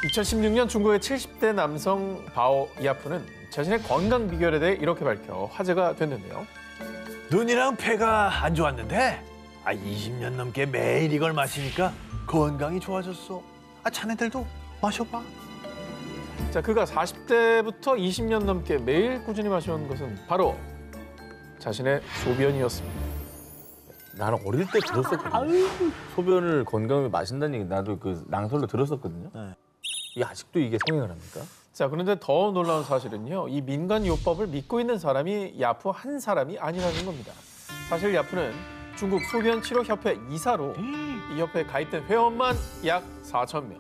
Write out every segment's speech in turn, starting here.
2016년 중국의 70대 남성 바오 이아프는 자신의 건강 비결에 대해 이렇게 밝혀 화제가 됐는데요. 눈이랑 폐가 안 좋았는데 20년 넘게 매일 이걸 마시니까 건강이 좋아졌어. 자네들도 마셔봐. 자, 그가 40대부터 20년 넘게 매일 꾸준히 마셔온 것은 바로 자신의 소변이었습니다. 나는 어릴 때 들었었거든요. 소변을 건강에 마신다는 얘기 나도 그 낭설로 들었었거든요. 네. 이게 아직도 이게 성행을 합니까? 자, 그런데 더 놀라운 사실은요. 이 민간요법을 믿고 있는 사람이 야프 한 사람이 아니라는 겁니다. 사실 야프는 중국 소변치료협회 이사로 이 협회에 가입된 회원만 약 4,000명.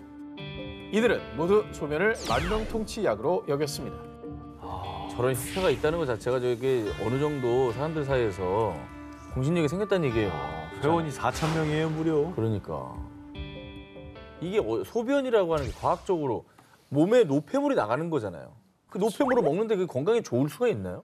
이들은 모두 소변을 만병통치약으로 여겼습니다. 저런 협회가 있다는 것 자체가 저게 어느 정도 사람들 사이에서 공신력이 생겼다는 얘기예요. 회원이 4,000명이에요, 무려. 그러니까. 이게 소변이라고 하는 게 과학적으로 몸에 노폐물이 나가는 거잖아요. 그 노폐물을 먹는데 그게 건강에 좋을 수가 있나요?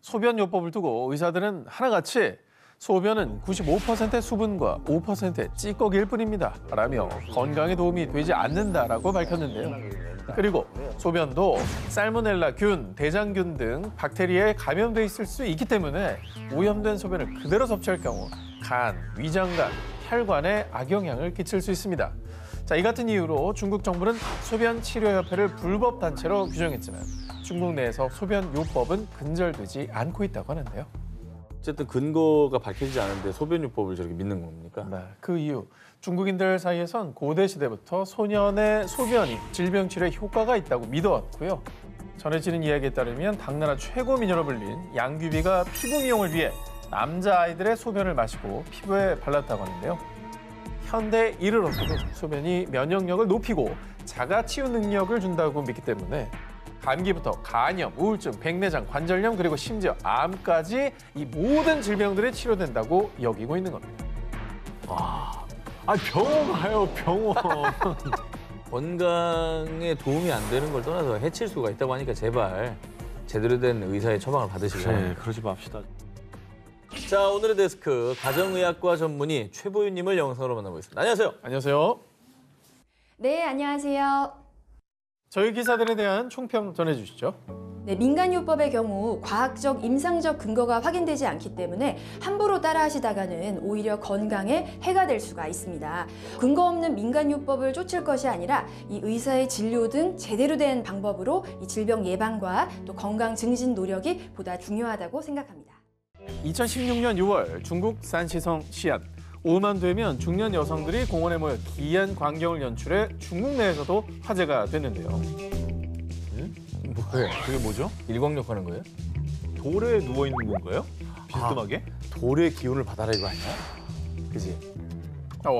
소변요법을 두고 의사들은 하나같이 소변은 95%의 수분과 5%의 찌꺼기일 뿐입니다. 라며 건강에 도움이 되지 않는다라고 밝혔는데요. 그리고 소변도 살모넬라균, 대장균 등 박테리아에 감염돼 있을 수 있기 때문에 오염된 소변을 그대로 섭취할 경우 간, 위장관, 혈관에 악영향을 끼칠 수 있습니다. 자, 이 같은 이유로 중국 정부는 소변치료협회를 불법 단체로 규정했지만 중국 내에서 소변요법은 근절되지 않고 있다고 하는데요. 어쨌든 근거가 밝혀지지 않은데 소변요법을 저렇게 믿는 겁니까? 네, 그 이유 중국인들 사이에선 고대 시대부터 소년의 소변이 질병 치료에 효과가 있다고 믿어왔고요. 전해지는 이야기에 따르면 당나라 최고 미녀로 불린 양귀비가 피부 미용을 위해 남자아이들의 소변을 마시고 피부에 발랐다고 하는데요. 현대에 이르러서도 소변이 면역력을 높이고 자가치유 능력을 준다고 믿기 때문에 감기부터 간염, 우울증, 백내장, 관절염 그리고 심지어 암까지 이 모든 질병들이 치료된다고 여기고 있는 겁니다. 병원 가요, 병원. 건강에 도움이 안 되는 걸 떠나서 해칠 수가 있다고 하니까 제발 제대로 된 의사의 처방을 받으시기 바랍니다. 그러지 맙시다. 자, 오늘의 데스크 가정의학과 전문의 최보윤님을 영상으로 만나보겠습니다. 안녕하세요. 안녕하세요. 네, 안녕하세요. 저희 기사들에 대한 총평 전해주시죠. 네, 민간요법의 경우 과학적, 임상적 근거가 확인되지 않기 때문에 함부로 따라하시다가는 오히려 건강에 해가 될 수가 있습니다. 근거 없는 민간요법을 쫓을 것이 아니라 이 의사의 진료 등 제대로 된 방법으로 이 질병 예방과 또 건강 증진 노력이 보다 중요하다고 생각합니다. 2016년 6월 중국 산시성 시안 오후만 되면 중년 여성들이 공원에 모여 기이한 광경을 연출해 중국 내에서도 화제가 됐는데요. 뭐예요? 그게 뭐죠? 일광욕 하는 거예요? 돌에 누워있는 건가요? 비스듬하게? 돌의 기운을 받아라 이거 아니야? 그지?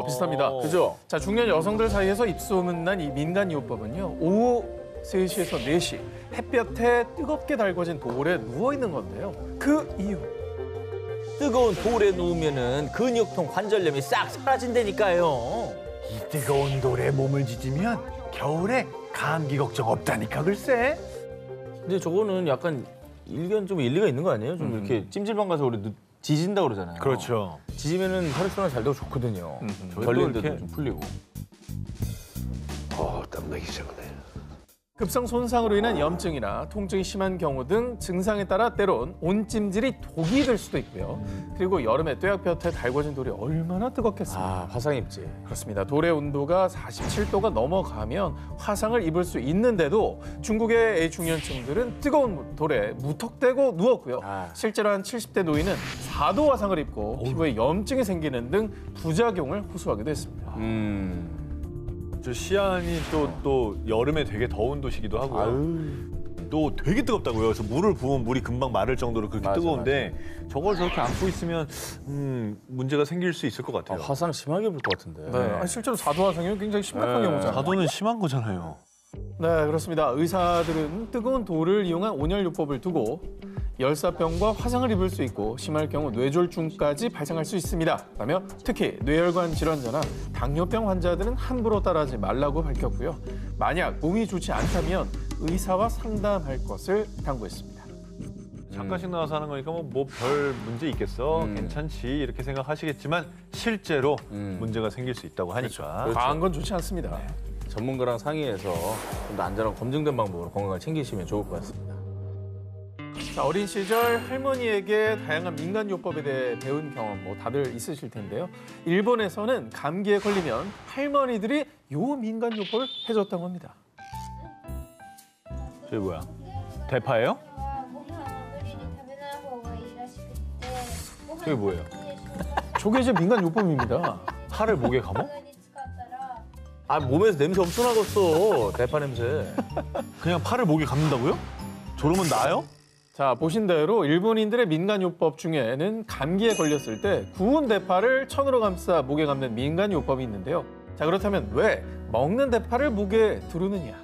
비슷합니다. 그죠? 자, 중년 여성들 사이에서 입소문난 이 민간요법은요. 오후 3시에서 4시 햇볕에 뜨겁게 달궈진 돌에 누워있는 건데요. 그 이유. 뜨거운 돌에 누우면은 근육통, 관절염이 싹 사라진다니까요. 이 뜨거운 돌에 몸을 지지면 겨울에 감기 걱정 없다니까 글쎄. 근데 저거는 약간 좀 일리가 있는 거 아니에요? 좀 이렇게 찜질방 가서 우리 지진다 그러잖아요. 그렇죠. 지지면은 혈액순환 잘 되고 좋거든요. 저희도 걸린 데도 이렇게- 좀 풀리고. 땀나기 시작하네. 급성 손상으로 인한 염증이나 통증이 심한 경우 등 증상에 따라 때론 온찜질이 독이 될 수도 있고요. 그리고 여름에 뙤약볕에 달궈진 돌이 얼마나 뜨겁겠습니까? 화상 입지. 그렇습니다. 돌의 온도가 47도가 넘어가면 화상을 입을 수 있는데도 중국의 이 중년층들은 뜨거운 돌에 무턱대고 누웠고요. 실제로 한 70대 노인은 4도 화상을 입고 피부에 염증이 생기는 등 부작용을 호소하기도 했습니다. 저 시안이 또 여름에 되게 더운 도시기도 하고요. 또 되게 뜨겁다고요. 그래서 물을 부으면 물이 금방 마를 정도로 그렇게 뜨거운데 저걸 저렇게 안고 있으면 문제가 생길 수 있을 것 같아요. 화상 심하게 입을 것 같은데. 네. 실제로 4도 화상이면 굉장히 심각한 경우잖아요. 4도는 심한 거잖아요. 네, 그렇습니다. 의사들은 뜨거운 돌을 이용한 온열요법을 두고 열사병과 화상을 입을 수 있고 심할 경우 뇌졸중까지 발생할 수 있습니다. 라며 특히 뇌혈관 질환자나 당뇨병 환자들은 함부로 따라하지 말라고 밝혔고요. 만약 몸이 좋지 않다면 의사와 상담할 것을 당부했습니다. 잠깐씩 나와서 하는 거니까 뭐 별 문제 있겠어, 괜찮지 이렇게 생각하시겠지만 실제로 문제가 생길 수 있다고 하니까. 과한 건 좋지 않습니다. 전문가랑 상의해서 좀 더 안전하고 검증된 방법으로 건강을 챙기시면 좋을 것 같습니다. 자, 어린 시절 할머니에게 다양한 민간요법에 대해 배운 경험 뭐 다들 있으실 텐데요. 일본에서는 감기에 걸리면 할머니들이 요 민간요법을 해줬다고 합니다. 저기 뭐야? 대파예요? ご飯は無理に食べない方がいいらしくってご飯 저게 뭐예요? 저게 이제 민간요법입니다. 팔을 목에 감어? に使ったら 아 몸에서 냄새 엄청 나겠어. 대파 냄새. 그냥 팔을 목에 감는다고요? 저러면 나요? 자, 보신 대로 일본인들의 민간요법 중에는 감기에 걸렸을 때 구운 대파를 천으로 감싸 목에 감는 민간요법이 있는데요. 자, 그렇다면 왜 먹는 대파를 목에 두르느냐?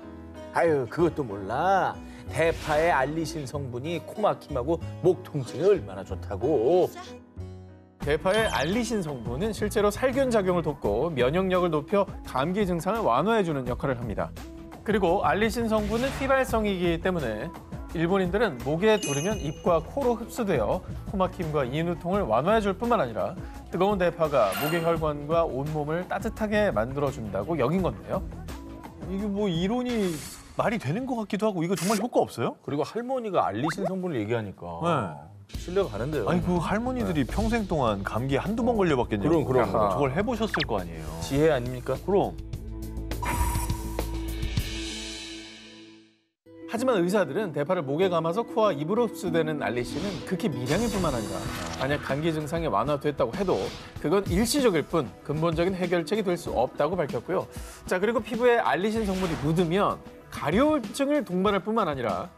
아유 그것도 몰라. 대파의 알리신 성분이 코막힘하고 목 통증에 얼마나 좋다고. 대파의 알리신 성분은 실제로 살균 작용을 돕고 면역력을 높여 감기 증상을 완화해주는 역할을 합니다. 그리고 알리신 성분은 휘발성이기 때문에 일본인들은 목에 두르면 입과 코로 흡수되어 코막힘과 인후통을 완화해줄 뿐만 아니라 뜨거운 대파가 목의 혈관과 온몸을 따뜻하게 만들어준다고 여긴 건데요. 이게 뭐 이론이 말이 되는 것 같기도 하고 이거 정말 효과 없어요? 그리고 할머니가 알리신 성분을 얘기하니까 신뢰가 가는데요. 아니 그 할머니들이 평생 동안 감기에 한두 번 걸려봤겠냐고. 그럼. 저걸 해보셨을 거 아니에요. 지혜 아닙니까? 그럼. 하지만 의사들은 대파를 목에 감아서 코와 입으로 흡수되는 알리신은 극히 미량일 뿐만 아니라 만약 감기 증상이 완화됐다고 해도 그건 일시적일 뿐 근본적인 해결책이 될 수 없다고 밝혔고요. 자, 그리고 피부에 알리신 성분이 묻으면 가려울증을 동반할 뿐만 아니라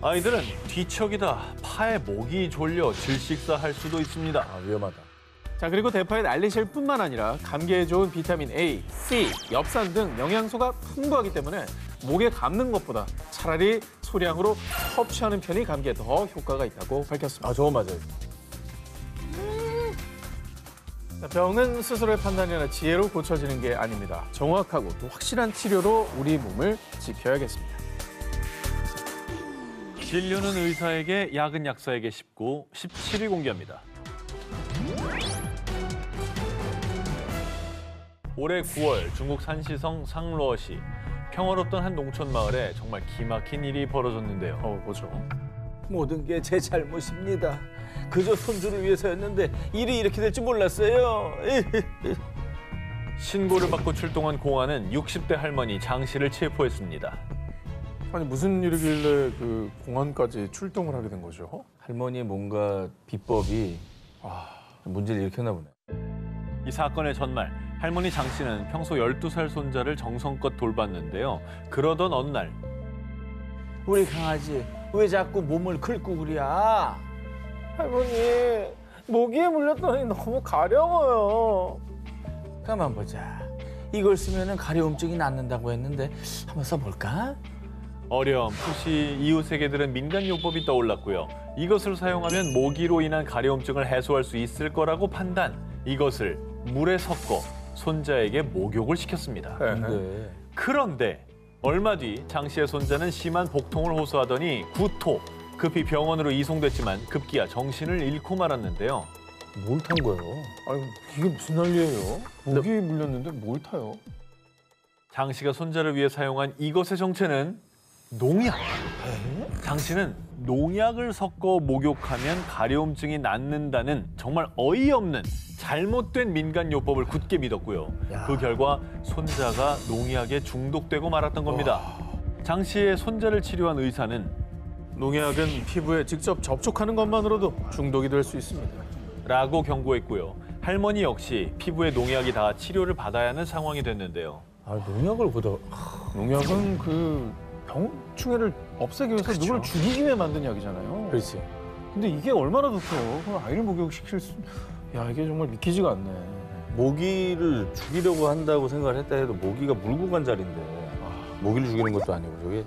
아이들은 뒤척이다 파에 목이 졸려 질식사할 수도 있습니다. 아 위험하다. 자, 그리고 대파에 알리실 뿐만 아니라 감기에 좋은 비타민 A, C, 엽산 등 영양소가 풍부하기 때문에 목에 감는 것보다 차라리 소량으로 섭취하는 편이 감기에 더 효과가 있다고 밝혔습니다. 아 저거 맞아요. 자, 병은 스스로의 판단이나 지혜로 고쳐지는 게 아닙니다. 정확하고 또 확실한 치료로 우리 몸을 지켜야겠습니다. 진료는 의사에게, 약은 약사에게 쉽고 17위 공개합니다. 올해 9월 중국 산시성 상러시 평화롭던 한 농촌 마을에 정말 기막힌 일이 벌어졌는데요. 뭐죠? 모든 게 제 잘못입니다. 그저 손주를 위해서였는데 일이 이렇게 될 줄 몰랐어요. 신고를 받고 출동한 공안은 60대 할머니 장 씨를 체포했습니다. 아니 무슨 일이길래 그 공항까지 출동을 하게 된 거죠? 할머니의 뭔가 비법이 문제를 일으켰나 보네. 이 사건의 전말 할머니 장 씨는 평소 12살 손자를 정성껏 돌봤는데요. 그러던 어느 날 우리 강아지 왜 자꾸 몸을 긁고 그랴? 할머니, 모기에 물렸더니 너무 가려워요. 가만 보자. 이걸 쓰면은 가려움증이 낫는다고 했는데 한번 써볼까? 어려움, 푸시, 이웃에게 들은 민간요법이 떠올랐고요. 이것을 사용하면 모기로 인한 가려움증을 해소할 수 있을 거라고 판단. 이것을 물에 섞어 손자에게 목욕을 시켰습니다. 근데 그런데 얼마 뒤 장 씨의 손자는 심한 복통을 호소하더니 구토, 급히 병원으로 이송됐지만 급기야 정신을 잃고 말았는데요. 뭘 탄 거예요? 아니 이게 무슨 난리예요? 모기에 물렸는데 뭘 타요? 장 씨가 손자를 위해 사용한 이것의 정체는 농약. 장 씨는 농약을 섞어 목욕하면 가려움증이 낫는다는 정말 어이없는 잘못된 민간요법을 굳게 믿었고요. 그 결과 손자가 농약에 중독되고 말았던 겁니다. 장 씨의 손자를 치료한 의사는 농약은 피부에 직접 접촉하는 것만으로도 중독이 될 수 있습니다. 라고 경고했고요. 할머니 역시 피부에 농약이 닿아 치료를 받아야 하는 상황이 됐는데요. 아 농약을 보다 농약은 그 병충해를 없애기 위해서 누구를 죽이기 위해 만든 약이잖아요. 그렇지. 근데 이게 얼마나 좋대요. 그럼 아이를 목욕시킬 수... 야, 이게 정말 믿기지가 않네. 모기를 죽이려고 한다고 생각을 했다 해도 모기가 물고 간 자리인데 모기를 죽이는 것도 아니고 저게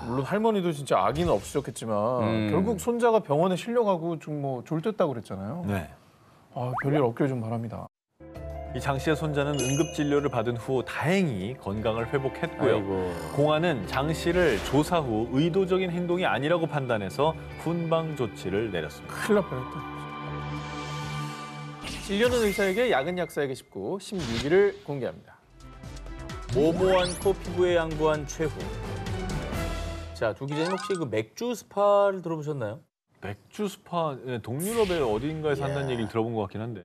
물론 할머니도 진짜 아기는 없으셨겠지만 결국 손자가 병원에 실려가고 좀 뭐 졸됐다고 그랬잖아요. 네. 별일 없길 좀 바랍니다. 이 장 씨의 손자는 응급 진료를 받은 후 다행히 건강을 회복했고요. 아이고. 공안은 장 씨를 조사 후 의도적인 행동이 아니라고 판단해서 훈방 조치를 내렸습니다. 큰일 날 뻔했다. 진료는 의사에게, 약은 약사에게 쉽고 16위를 공개합니다. 모모한 코 피부에 양보한 최후. 자, 두 기자님 혹시 그 맥주 스파를 들어보셨나요? 맥주 스파 예, 동유럽의 어딘가에서 한다는 얘기를 들어본 것 같긴 한데.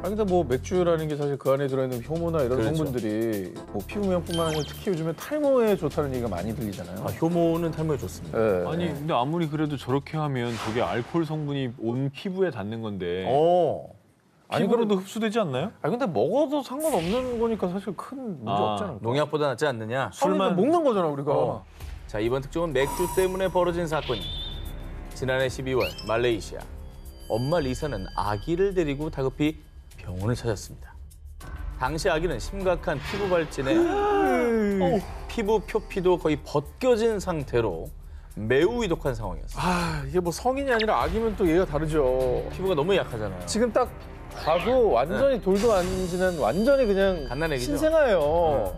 아니 근데 뭐 맥주라는 게 사실 그 안에 들어있는 효모나 이런 그렇죠. 성분들이 뭐 피부 미용뿐만 아니라 특히 요즘에 탈모에 좋다는 얘기가 많이 들리잖아요. 아, 효모는 탈모에 좋습니다. 예. 아니 근데 아무리 그래도 저렇게 하면 저게 알코올 성분이 온 피부에 닿는 건데 아니, 피부로도 흡수되지 않나요? 아니 근데 먹어도 상관없는 거니까 사실 큰 문제 없지 않을까? 농약보다 낫지 않느냐? 술만 먹는 거잖아 우리가. 자, 이번 특종은 맥주 때문에 벌어진 사건입니다. 지난해 12월 말레이시아. 엄마 리사는 아기를 데리고 다급히 병원을 찾았습니다. 당시 아기는 심각한 피부 발진에 피부 표피도 거의 벗겨진 상태로 매우 위독한 상황이었어요. 아 이게 뭐 성인이 아니라 아기면 또 얘가 다르죠. 피부가 너무 약하잖아요. 지금 딱 봐도 완전히 돌도 안 지난 완전히 그냥 갓난애기죠? 신생아예요.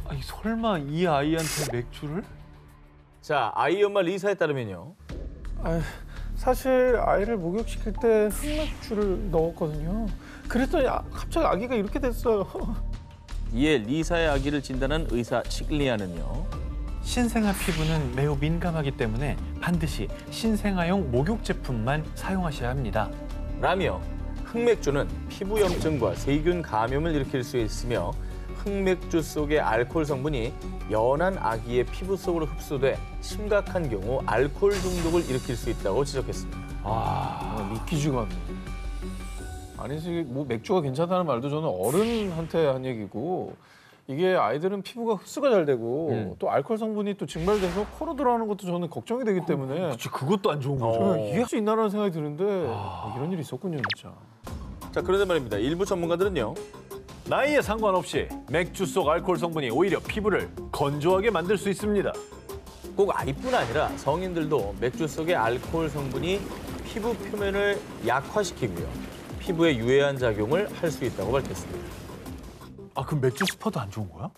아니 설마 이 아이한테 맥주를? 자, 아이 엄마 리사에 따르면요. 아, 사실 아이를 목욕시킬 때 흑맥주를 넣었거든요. 그랬더니 갑자기 아기가 이렇게 됐어요. 이에 리사의 아기를 진단한 의사 시글리아는요. 신생아 피부는 매우 민감하기 때문에 반드시 신생아용 목욕 제품만 사용하셔야 합니다. 라며 흑맥주는 피부 염증과 세균 감염을 일으킬 수 있으며 흑맥주 속의 알코올 성분이 연한 아기의 피부 속으로 흡수돼 심각한 경우 알코올 중독을 일으킬 수 있다고 지적했습니다. 믿기지가 않네. 아니 뭐 맥주가 괜찮다는 말도 저는 어른한테 한 얘기고 이게 아이들은 피부가 흡수가 잘 되고 또 알코올 성분이 또 증발돼서 코로 들어가는 것도 저는 걱정이 되기 때문에 그치, 그것도 안 좋은 거죠. 저는 이해할 수 있나라는 생각이 드는데 이런 일이 있었군요 진짜. 자, 그런데 말입니다. 일부 전문가들은요. 나이에 상관없이 맥주 속 알코올 성분이 오히려 피부를 건조하게 만들 수 있습니다. 꼭 아이뿐 아니라 성인들도 맥주 속의 알코올 성분이 피부 표면을 약화시키고요. 피부에 유해한 작용을 할 수 있다고 밝혔습니다. 아 그럼 맥주 스파도 안 좋은 거야?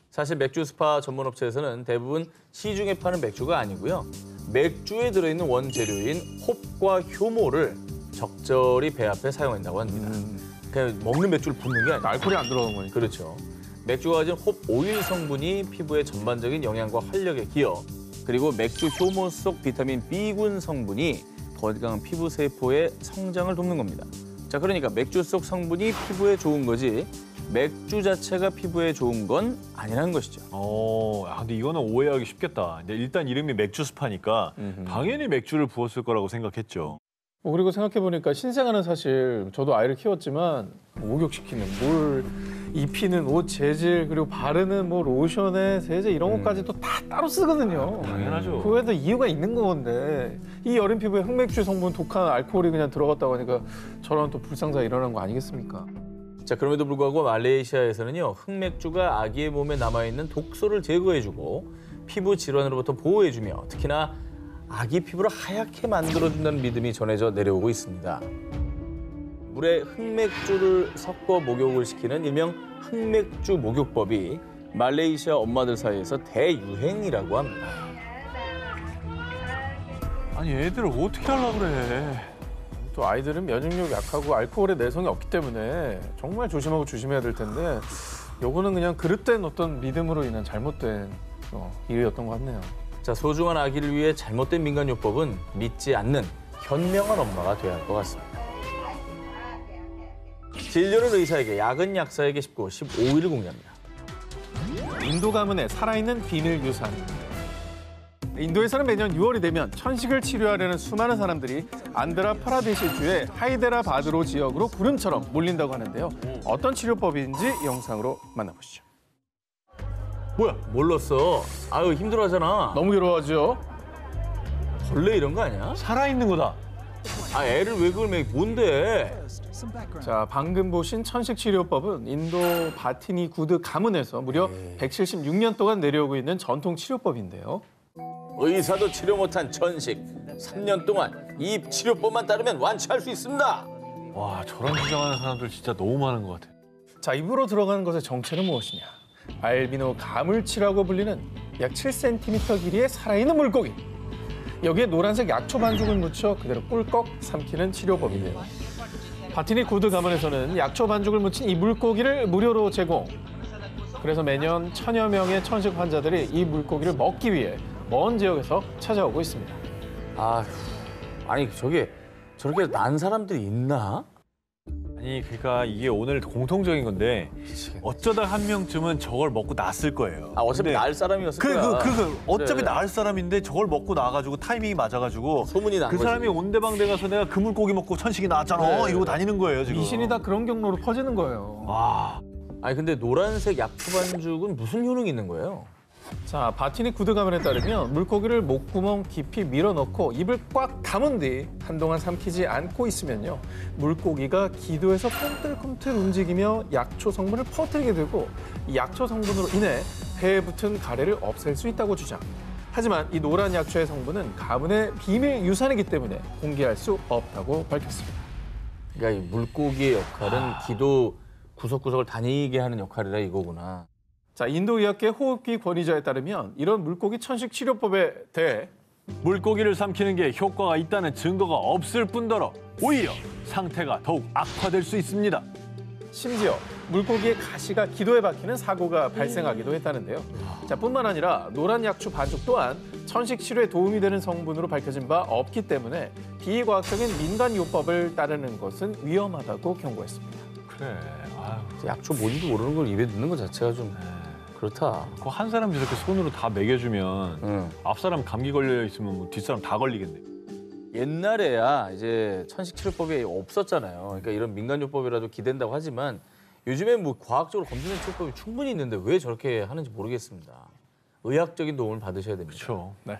사실 맥주 스파 전문 업체에서는 대부분 시중에 파는 맥주가 아니고요. 맥주에 들어있는 원재료인 홉과 효모를 적절히 배합해 사용한다고 합니다. 그냥 먹는 맥주를 붓는 게 아니에요. 알코올이 안 들어간 거니까. 그렇죠. 맥주가 가진 홉 오일 성분이 피부의 전반적인 영양과 활력에 기여, 그리고 맥주 효모 속 비타민 B군 성분이 건강한 피부 세포의 성장을 돕는 겁니다. 자, 그러니까 맥주 속 성분이 피부에 좋은 거지 맥주 자체가 피부에 좋은 건 아니라는 것이죠. 근데 이거는 오해하기 쉽겠다. 근데 일단 이름이 맥주 스파니까 당연히 맥주를 부었을 거라고 생각했죠. 그리고 생각해보니까 신생아는 사실 저도 아이를 키웠지만 목욕시키는 물 입히는 옷 재질 그리고 바르는 뭐 로션에 세제 이런 것까지 또 다 따로 쓰거든요. 당연하죠. 그거에도 이유가 있는 건데 이 여린 피부에 흑맥주 성분 독한 알코올이 그냥 들어갔다고 하니까 저런 또 불상사가 일어난 거 아니겠습니까? 자, 그럼에도 불구하고 말레이시아에서는요. 흑맥주가 아기의 몸에 남아있는 독소를 제거해주고 피부 질환으로부터 보호해주며 특히나 아기 피부를 하얗게 만들어준다는 믿음이 전해져 내려오고 있습니다. 물에 흑맥주를 섞어 목욕을 시키는 일명 흑맥주 목욕법이 말레이시아 엄마들 사이에서 대유행이라고 합니다. 아니 애들을 어떻게 하려고 그래. 또 아이들은 면역력 약하고 알코올에 내성이 없기 때문에 정말 조심하고 조심해야 될 텐데 요거는 그냥 그릇된 어떤 믿음으로 인한 잘못된 일이었던 것 같네요. 자, 소중한 아기를 위해 잘못된 민간요법은 믿지 않는 현명한 엄마가 돼야 할 것 같습니다. 진료는 의사에게, 약은 약사에게 19, 15일을 공개합니다. 인도 가문의 살아있는 비늘 유산. 인도에서는 매년 6월이 되면 천식을 치료하려는 수많은 사람들이 안드라 파라데시주의 하이데라바드로 지역으로 구름처럼 몰린다고 하는데요. 어떤 치료법인지 영상으로 만나보시죠. 뭐야? 몰랐어. 아유, 힘들어하잖아. 너무 괴로워하죠? 벌레 이런 거 아니야? 살아있는 거다. 아, 애를 왜 그걸 먹이 뭔데? 자, 방금 보신 천식 치료법은 인도 바티니 구드 가문에서 무려 176년 동안 내려오고 있는 전통 치료법인데요. 의사도 치료 못한 천식. 3년 동안 이 치료법만 따르면 완치할 수 있습니다. 와 저런 주장하는 사람들 진짜 너무 많은 것 같아. 자, 입으로 들어가는 것의 정체는 무엇이냐? 알비노 가물치라고 불리는 약 7cm 길이의 살아있는 물고기. 여기에 노란색 약초 반죽을 묻혀 그대로 꿀꺽 삼키는 치료법이에요. 바티니 구드 가문에서는 약초 반죽을 묻힌 이 물고기를 무료로 제공. 그래서 매년 천여 명의 천식 환자들이 이 물고기를 먹기 위해 먼 지역에서 찾아오고 있습니다. 아니 저게 저렇게 난 사람들이 있나? 아니 그러니까 이게 오늘 공통적인 건데 어쩌다 한 명쯤은 저걸 먹고 났을 거예요. 어차피 근데 날 사람이었을 거야. 어차피 그래. 나을 사람인데 저걸 먹고 나가지고 타이밍이 맞아가지고 소문이 난 그 거지. 사람이 온데방데 가서 내가 그 물고기 먹고 천식이 나왔잖아 그래. 이러고 다니는 거예요 지금. 미신이 다 그런 경로로 퍼지는 거예요. 와. 아니 근데 노란색 약초 반죽은 무슨 효능이 있는 거예요? 자, 바티니 구드 가면에 따르면 물고기를 목구멍 깊이 밀어넣고 입을 꽉 담은 뒤 한동안 삼키지 않고 있으면요. 물고기가 기도에서 꿈틀꿈틀 움직이며 약초 성분을 퍼뜨리게 되고 이 약초 성분으로 인해 폐에 붙은 가래를 없앨 수 있다고 주장. 하지만 이 노란 약초의 성분은 가문의 비밀 유산이기 때문에 공개할 수 없다고 밝혔습니다. 그러니까 이 물고기의 역할은 기도 구석구석을 다니게 하는 역할이라 이거구나. 자, 인도의학계 호흡기 권위자에 따르면 이런 물고기 천식 치료법에 대해 물고기를 삼키는 게 효과가 있다는 증거가 없을 뿐더러 오히려 상태가 더욱 악화될 수 있습니다. 심지어 물고기의 가시가 기도에 박히는 사고가 발생하기도 했다는데요. 자, 뿐만 아니라 노란 약초 반죽 또한 천식 치료에 도움이 되는 성분으로 밝혀진 바 없기 때문에 비과학적인 민간요법을 따르는 것은 위험하다고 경고했습니다. 그래. 아유. 약초 뭔지도 모르는 걸 입에 넣는 것 자체가 좀 그렇다. 그 한 사람 저렇게 손으로 다 먹여주면 응. 앞 사람 감기 걸려 있으면 뭐 뒷사람 다 걸리겠네. 옛날에야 이제 천식 치료법이 없었잖아요. 그러니까 이런 민간요법이라도 기댄다고 하지만 요즘엔 뭐 과학적으로 검증된 치료법이 충분히 있는데 왜 저렇게 하는지 모르겠습니다. 의학적인 도움을 받으셔야 됩니다. 그렇죠. 네.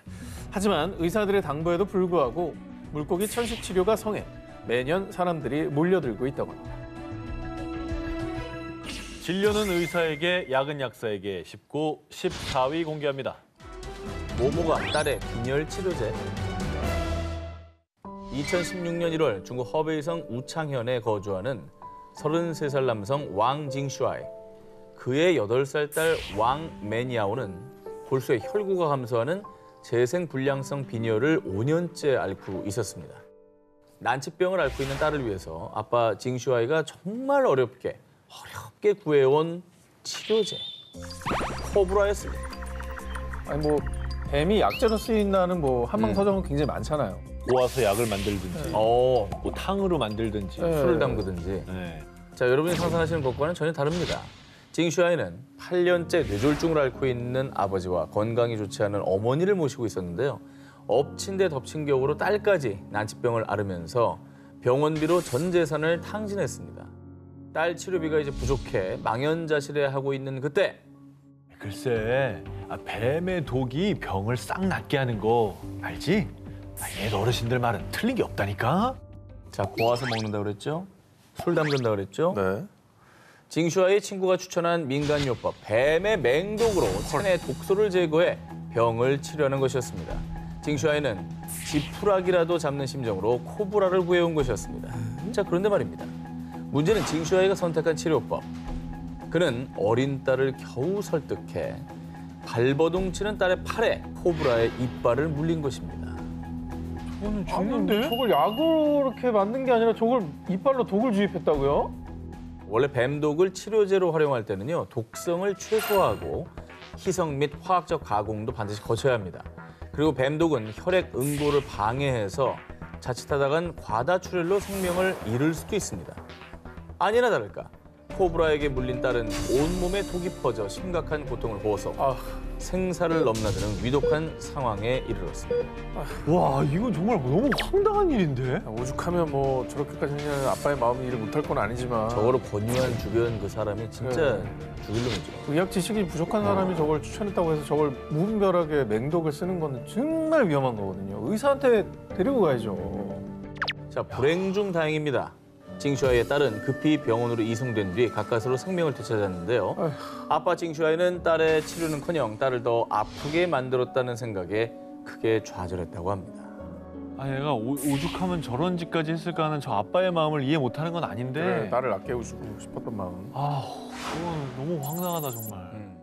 하지만 의사들의 당부에도 불구하고 물고기 천식 치료가 성해 매년 사람들이 몰려들고 있다고 합니다. 진료는 의사에게, 약은 약사에게 19, 14위 공개합니다. 모모가 딸의 빈혈 치료제. 2016년 1월 중국 허베이성 우창현에 거주하는 33살 남성 왕 징슈아이. 그의 8살 딸 왕 매니아오는 골수의 혈구가 감소하는 재생불량성 빈혈을 5년째 앓고 있었습니다. 난치병을 앓고 있는 딸을 위해서 아빠 징슈아이가 정말 어렵게 구해온 치료제. 코브라였습니다. 아니 뭐 뱀이 약재로 쓰인다는 뭐 한방 서적은 굉장히 많잖아요. 모아서 약을 만들든지, 뭐 탕으로 만들든지. 네. 술을 담그든지. 네. 자, 여러분이 상상하시는 것과는 전혀 다릅니다. 징슈아이는 8년째 뇌졸중을 앓고 있는 아버지와 건강이 좋지 않은 어머니를 모시고 있었는데요. 엎친 데 덮친 격으로 딸까지 난치병을 앓으면서 병원비로 전 재산을 탕진했습니다. 딸 치료비가 이제 부족해 망연자실해하고 있는 그때 글쎄, 뱀의 독이 병을 싹 낫게 하는 거 알지? 옛 어르신들 말은 틀린 게 없다니까? 자, 고아서 먹는다고 그랬죠? 술 담근다고 그랬죠? 네. 징슈아의 친구가 추천한 민간요법 뱀의 맹독으로 체내 독소를 제거해 병을 치료하는 것이었습니다. 징슈아이는 지푸라기라도 잡는 심정으로 코브라를 구해온 것이었습니다. 자, 그런데 말입니다. 문제는 징슈아이가 선택한 치료법. 그는 어린 딸을 겨우 설득해 발버둥치는 딸의 팔에 코브라의 이빨을 물린 것입니다. 저거는 죽는데? 저걸 약으로 이렇게 만든 게 아니라 저걸 이빨로 독을 주입했다고요? 원래 뱀독을 치료제로 활용할 때는요, 독성을 최소화하고 희석 및 화학적 가공도 반드시 거쳐야 합니다. 그리고 뱀독은 혈액 응고를 방해해서 자칫하다간 과다출혈로 생명을 잃을 수도 있습니다. 아니나 다를까 코브라에게 물린 딸은 온몸에 독이 퍼져 심각한 고통을 보아서 생사를 넘나드는 위독한 상황에 이르렀습니다. 와, 이건 정말 너무 황당한 일인데? 오죽하면 뭐 저렇게까지는 아빠의 마음이 일을 못할 건 아니지만 저거를 권유한 주변 그 사람이 진짜 죽일 놈이죠. 의학 지식이 부족한 사람이 저걸 추천했다고 해서 저걸 무분별하게 맹독을 쓰는 건 정말 위험한 거거든요. 의사한테 데리고 가야죠. 자, 불행 중 다행입니다. 징슈아이의 딸은 급히 병원으로 이송된 뒤 가까스로 생명을 되찾았는데요. 아빠 징슈아이는 딸의 치료는커녕 딸을 더 아프게 만들었다는 생각에 크게 좌절했다고 합니다. 얘가 오죽하면 저런 짓까지 했을까 하는 저 아빠의 마음을 이해 못하는 건 아닌데. 그래, 딸을 아껴주고 싶었던 마음. 그건 너무 황당하다 정말.